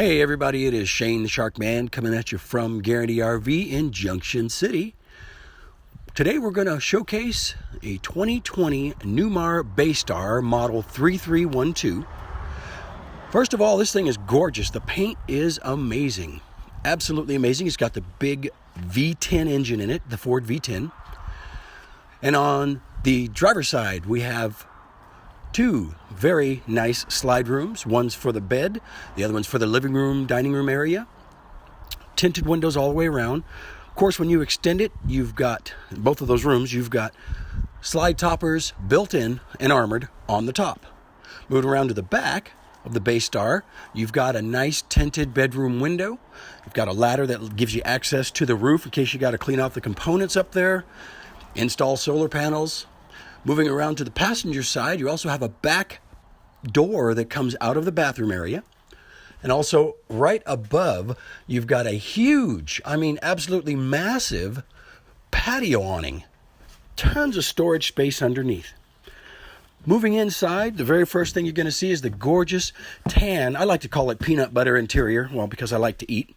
Hey everybody, it is Shane the Shark Man coming at you from Guarantee RV in Junction City. Today we're going to showcase a 2020 Newmar Bay Star model 3312. First of all, this thing is gorgeous. The paint is amazing. Absolutely amazing. It's got the big V10 engine in it, the Ford V10. And on the driver's side, we have two very nice slide rooms. One's for the bed, the other one's for the living room, dining room area. Tinted windows all the way around. Of course, when you extend it, you've got, both of those rooms, you've got slide toppers built in and armored on the top. Moving around to the back of the Bay Star, you've got a nice tinted bedroom window. You've got a ladder that gives you access to the roof in case you got to clean off the components up there. Install solar panels. Moving around to the passenger side, you also have a back door that comes out of the bathroom area. And also right above, you've got a huge, absolutely massive patio awning. Tons of storage space underneath. Moving inside, the very first thing you're going to see is the gorgeous tan, I like to call it peanut butter interior, well, because I like to eat.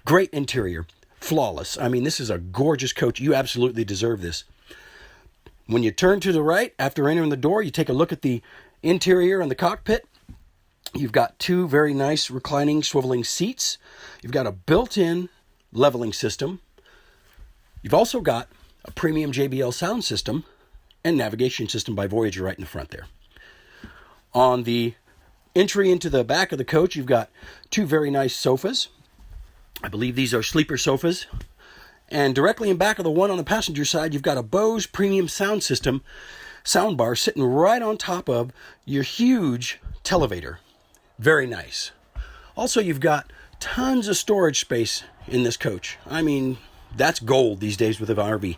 Great interior. Flawless. This is a gorgeous coach. You absolutely deserve this. When you turn to the right, after entering the door, you take a look at the interior and the cockpit. You've got two very nice reclining, swiveling seats. You've got a built-in leveling system. You've also got a premium JBL sound system and navigation system by Voyager right in the front there. On the entry into the back of the coach, you've got two very nice sofas. I believe these are sleeper sofas. And directly in back of the one on the passenger side, you've got a Bose premium sound system soundbar sitting right on top of your huge televator. Very nice. Also, you've got tons of storage space in this coach. That's gold these days with an RV.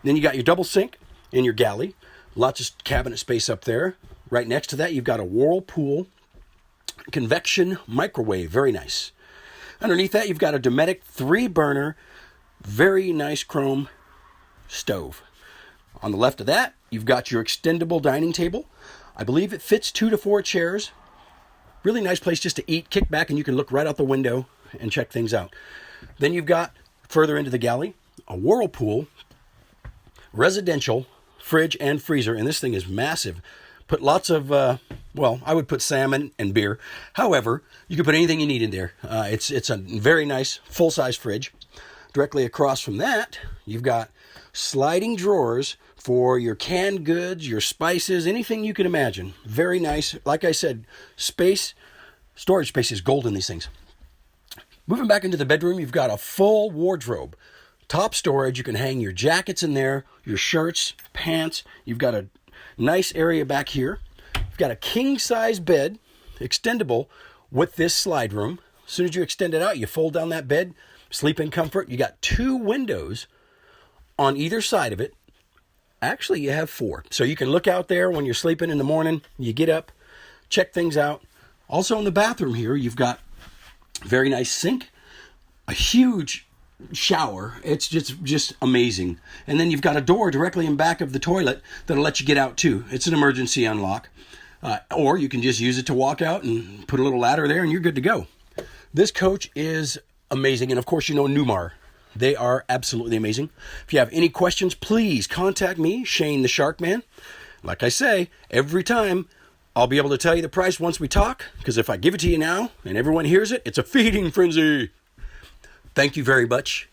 Then you got your double sink in your galley. Lots of cabinet space up there. Right next to that, you've got a Whirlpool convection microwave. Very nice. Underneath that, you've got a Dometic 3-burner, very nice chrome stove. On the left of that, you've got your extendable dining table. I believe it fits 2 to 4 chairs. Really nice place just to eat, kick back, and you can look right out the window and check things out. Then you've got, further into the galley, a Whirlpool residential fridge and freezer, and this thing is massive. Put lots of, I would put salmon and beer. However, you can put anything you need in there. It's a very nice full-size fridge. Directly across from that, you've got sliding drawers for your canned goods, your spices, anything you can imagine. Very nice. Like I said, storage space is gold in these things. Moving back into the bedroom, you've got a full wardrobe. Top storage, you can hang your jackets in there, your shirts, pants. You've got a nice area back here. You've got a king-size bed, extendable, with this slide room. As soon as you extend it out, you fold down that bed, sleep in comfort. You got 2 windows on either side of it. Actually, you have 4. So you can look out there when you're sleeping in the morning. You get up, check things out. Also in the bathroom here, you've got a very nice sink, a huge shower. It's just amazing. And then you've got a door directly in back of the toilet that'll let you get out too. It's an emergency unlock. Or you can just use it to walk out and put a little ladder there and you're good to go. This coach is amazing. And of course, Newmar. They are absolutely amazing. If you have any questions, please contact me, Shane the Shark Man. Like I say, every time I'll be able to tell you the price once we talk, because if I give it to you now and everyone hears it, it's a feeding frenzy. Thank you very much.